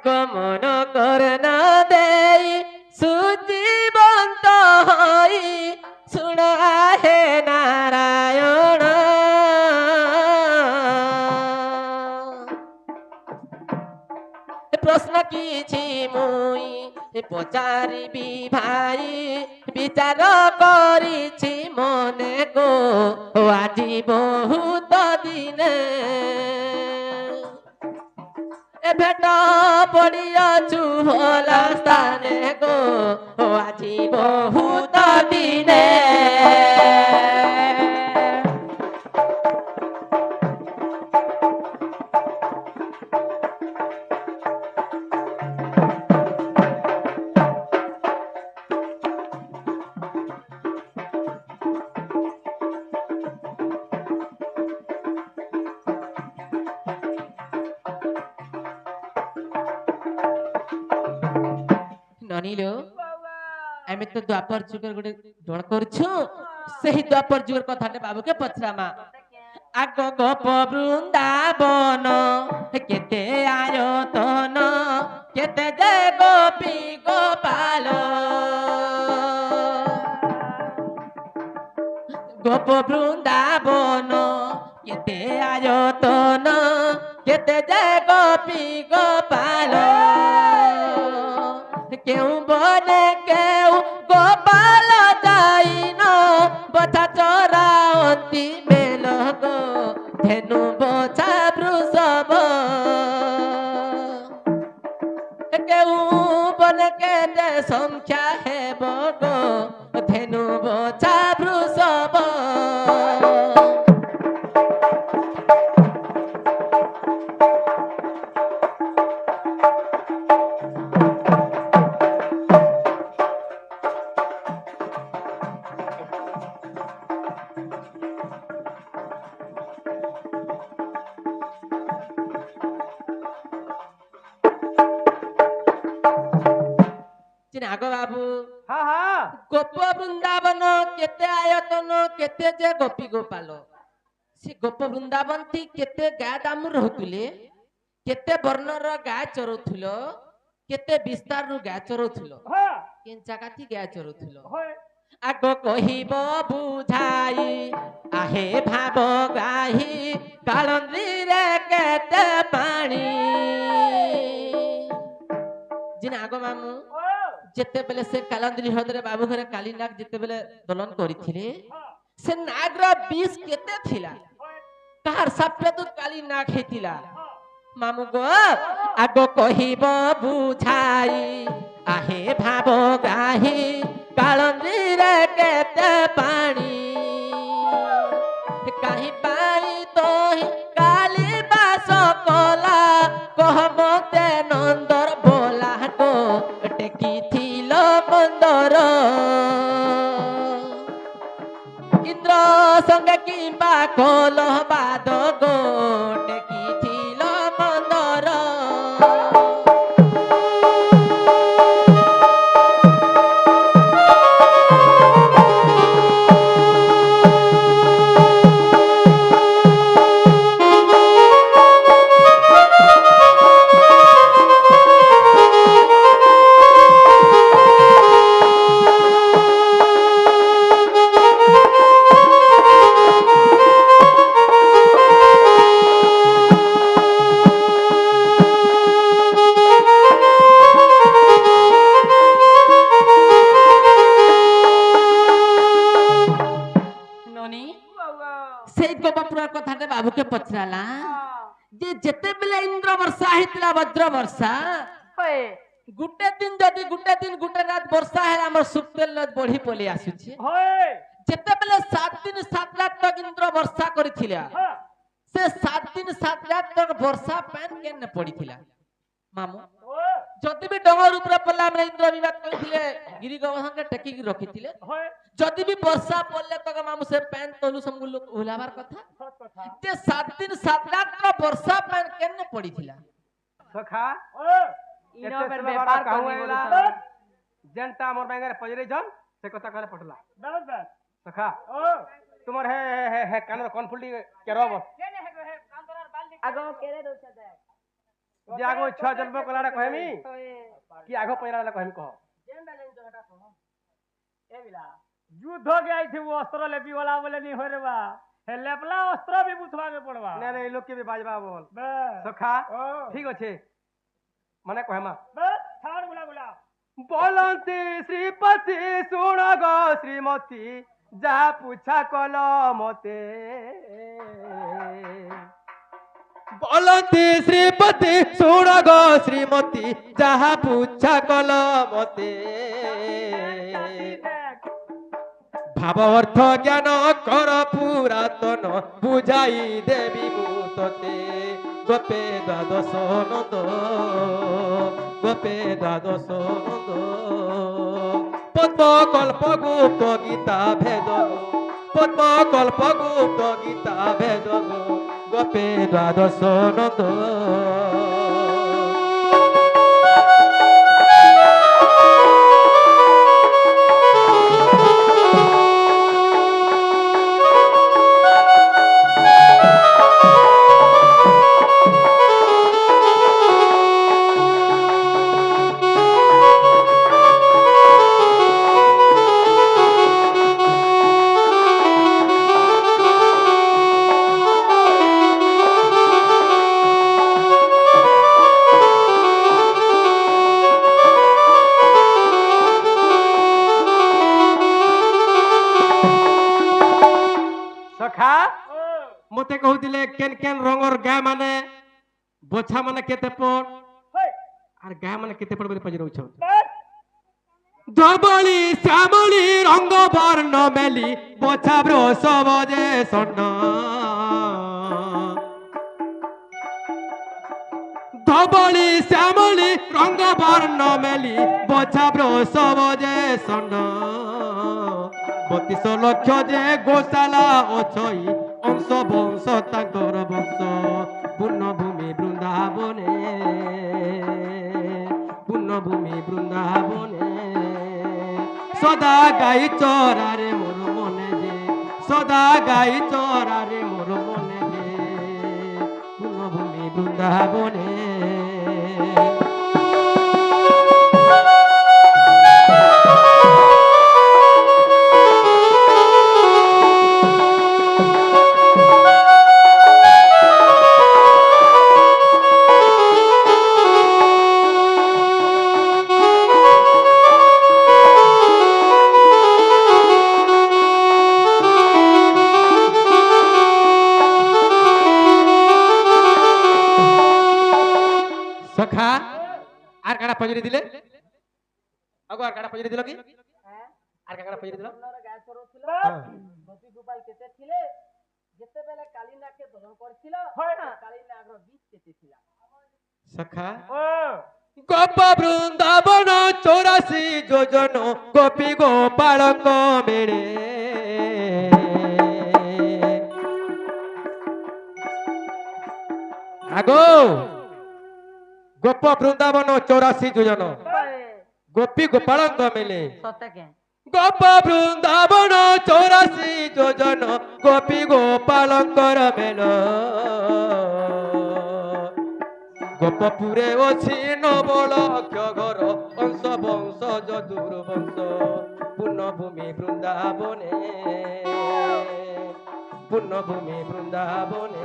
আগ মন করণ দেই সুজীবন্ত হই শুণ হে নারায়ণ প্রশ্ন কিছু মুই পচারিবি ভাই বিচার করিছি মনে গো আজি বহুত দিনে ভেট পড়িয়াছু ভোলা স্থানে গো আজি বহুত দিনে ননিলো আমি তো দ্বাপর যুগের গোটে ডোল করছু সেই দ্বাপর যুগের কথাটা বাবুকে পছরামা আগ গোপ বৃন্দাবন কেতে আয়তন কেতে যে গোপী গোপাল গোপ বৃন্দাবন কেতে আয়তন কেতে যে গোপী গোপাল কেউ বনে কেউ গোপাল যাইন বছা চরাওতি মেল গো ধেনু বছা বৃষভ কেউ বনে কেতে সংখ্যা হেব গো ধেনু বছা বৃষভ আগ বাবু গোপ বৃন্দাবন কেতে আয়তন কেতে যে গোপী গোপাল সে গোপ বৃন্দাবন থি কেতে গাঁ দামু রহুଥିଲେ কেতে বর্ণর গাঁ চরুথিল কেতে বিস্তার রু গাঁ চরুথিল কেন জায়গা থি গাঁ চরুথিল আগ কহিব বুঝাই আহে ভাব গাহি কালন্দ্রি রে কেতে পানি জিন আগ মামু যেতেবেলে সে কালান্দ্রি হ্রদরে বাবু ঘরে কালী নাগ যেতেবেলে দোলন করিଥିଲେ সে নাগর বিষ কেতে থিলা কাহার সাপে তো কালী নাগ হেতিলা মামু গো আগ কহিব বুঝাই আহে ভাব গাহি কালন্দ্রি রে কেতে পানি কাহি পাই তোহি কালী বাস কলা কহ মতে নন্দর বোলা গো টেকি থিল মন্দর ইন্দ্র সঙ্গে কিংবা কল বাদ গো টেকি থিল মন্দর সেই গোপপুরার কথাটা বাবুকে পচরালা যে যেতেবেলে ইন্দ্র বর্ষা হইতলা বজ্র বর্ষা গুটে দিন যদি গুটে দিন গুটে রাত বর্ষা হেলা আমার সুপ্তেল নদ বড়ি পলি আসুছে যেতেবেলে 7 দিন 7 রাত তক ইন্দ্র বর্ষা করিছিলা সে 7 দিন 7 রাত তক বর্ষা পেন কেন পড়িছিলা মামু যদি भी डोंगर ऊपर पल्ला में इंद्र विवाद कइथिले गिरी गोवर्धन के टेकी की रखिथिले যদি भी वर्षा पड़ले तो मामू से पैन तोलू समगु लोग ओलाबार कथा जे 7 दिन 7 रात का वर्षा पैन केने पड़ीथिला सखा इनो पर व्यापार करनी बोला जनता मोर बैंगर पजरे जन से कथा करे पटला बस बस सखा तुम्हार है कानर कौन फुलडी के रोब केने है कांतरार बाल्टी आगो केरे दोछ दे যে আগে ছুয়া জন্ম কলাটা কহেমি কি আগে পয়লা কহেমি কহ যুদ্ধ কে আইছিবু অস্ত্র লেপি वाला बोले नहीं होरे बा हे लेपला अस्त्र भी बुथवा के पड़वा না এই লোক কে भी बाजबा बोल बे সখা ओ ঠিক আছে মানে কহেমা बे छाड़ गुला गुला বলন্তি শ্রীপতি শুণ গো শ্রীমতী যাহা পুছা কল মতে বলন্তি শ্রীপতি শুণ গো শ্রীমতী যাহা পুছা কল মতে ভাব অর্থ জ্ঞান কর পুরাতন বুঝাই দেবী মুততে গোপে দ্বাদশ নন্দ গোপে দ্বাদশ নন্দ পদ্ম কল্প গুপ্ত গীতা ভেদ পদ্ম কল্প গুপ্ত গীতা ভেদ গোপে দ্বাদশ নন্দ সখা মতে কহুতিলে কেন কেন রঙর গায় মানে বছা মানে কেতে পড় আর গায় মানে কেতে পড় বলে পজরউছ ধবলি শ্যামলি রঙ্গ বর্ণ মেলি বছা ব্রস বজে স্বর্ণ ধবলি শ্যামলি রঙ্গ বর্ণ মেলি বছা ব্রস বজে স্বর্ণ 32 লক্ষ যে গোশালা অছই অংশ বংশ তাঙ্কর বংশ পুণ্যভূমি বৃন্দাবনে পুণ্যভূমি বৃন্দাবনে সদা গাই চরারে মোর মনে যে সদা গাই চরারে মোর মনে যে পুণ্যভূমি বৃন্দাবনে সখা আর কাটা পজরি দিলে আগো আর কাটা পজরি দিল কি আর কাটা পজরি দিল গায় চরছিল গোপী গোপাল কেতে ছিলে যেতেবেলে কালিনাকে দহন করছিল কালিনাগর বীজ কেটেছিল সখা ओ গোপ বৃন্দাবন 84 যোজন গোপী গোপালক মেড়ে আগো গোপ বৃন্দাবন 84 যোজন গোপী গোপালক মেলে সতে কে গোপ বৃন্দাবন 84 যোজন গোপী গোপালঙ্কর মেল গোপপুরে অছি নবলক্ষ ঘর অংশ বংশ যদুর বংশ পুণ্যভূমি বৃন্দাবনে পুণ্যভূমি বৃন্দাবনে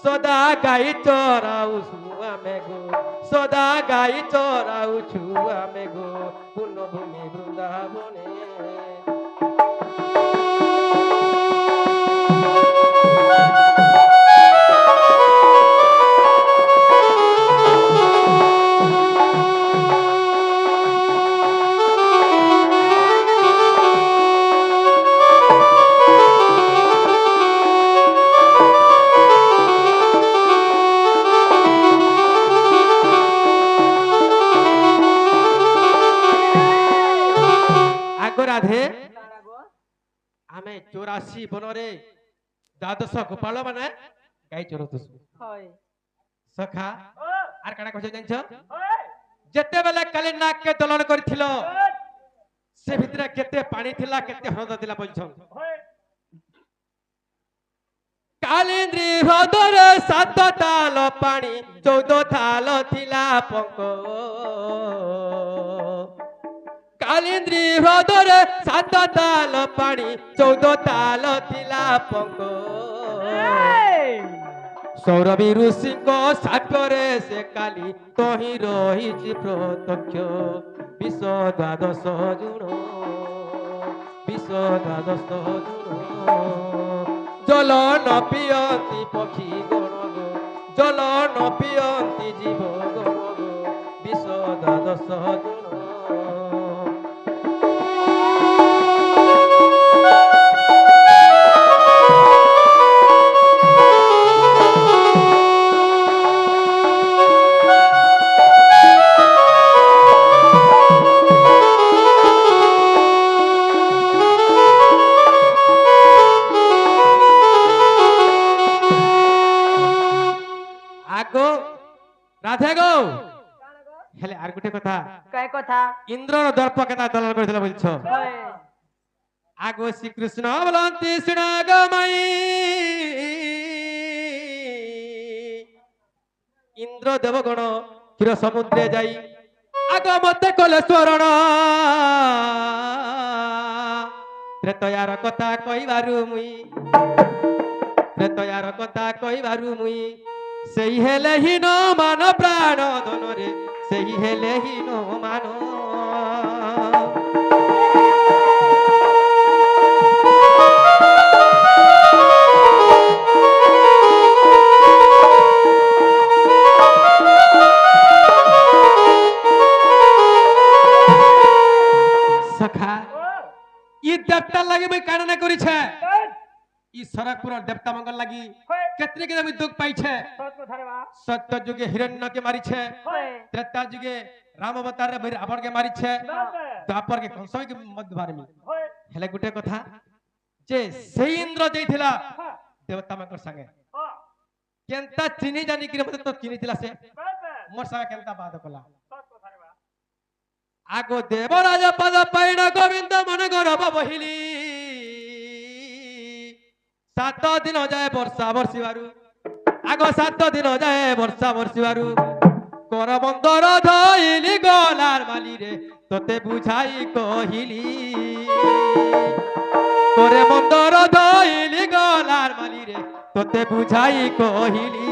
সদা গাই চরাউছু আমি গো সদা গাই চরাউছু আমি গো পুণ্যভূমি বৃন্দাবনে রাধে আমি 84 বনরে দ্বাদশ গোপাল মানে গাই চরতুছু হয় সখা ओ আর কানা কইছ জানছ ओए যেতেবেলে কালিনাগ কে দলন করিছিল সে ভিতরে কেতে পানি থিলা কেতে হ্রদ থিলা বলছ ओए କାଳିନ୍ଦ୍ରୀ ହ୍ରଦରେ 7 ତାଲ ପାଣି 14 ଥାଲ ଥିଲା ପଙ୍କ କାଳିନ୍ଦ୍ରୀ ହ୍ରଦରେ 7 ତାଲ ପାଣି 14 ତାଲ ଥିଲା ପଙ୍କ ସୌରଭୀ ଋଷିଙ୍କ ସାଗରେ ସେ କାଲି ତହିଁ ରହିଛି ପ୍ରତ୍ୟକ୍ଷ ବିଷ ଦ୍ୱାଦଶ ଜୁଣ ଜଳ ନ ପିଅନ୍ତି ପକ୍ଷୀ ଗଣ ଗো ଜଳ ନ ପିଅନ୍ତି ଜୀବ ଗଣ ଗো ବିଷ ଦ୍ୱାଦଶ ଜୁଣ আগো রাধে গো হেলে আর গুটে কথা काय কথা ইন্দ্রর দর্প কথা দলন করেছিল বলছো আগো শ্রীকৃষ্ণ বলন্তি শুণ গো মাই ইন্দ্র দেবগণ ক্ষীর সমুদ্রে যাই আগ মতে কলে স্মরণ ত্রেতয়ার কথা কইবারু মুই ত্রেতয়ার কথা কইবারু মুই সেই হেলে হীন মান প্রাণ ধনরে সেই হেলে হীন মান সখা ই দেবতা লাগি মই কারণ করিছে ই সরকপুর দেবতা মঙ্গল লাগি কেতনে কে আমি দুঃখ পাইছে সত্য যুগে হিরণ্যকে মারিছে ত্রেতা যুগে রাম অবতার রে রাবণ কে মারিছে দ্বাপর কে কংস কে মধ্য মারমি হেলে গুটে কথা যে সেই ইন্দ্র যাইছিলা দেবতা মঙ্গল সঙ্গে কেনতা চিনি জানি কি মতে তো চিনিছিলা সে মোর সঙ্গে কেনতা বাদ কলা আগো দেবরাজ পদ পাইণ গোবিন্দ মন গৌরব বহিলি 7 দিন যায় বর্ষা বর্ষিবারু আগ 7 দিন যায় বর্ষা বর্ষিবারু কর বন্দর ধইলি গলার মালি রে তোতে বুঝাই কহিলি করে বন্দর ধইলি গলার মালি রে তোতে বুঝাই কহিলি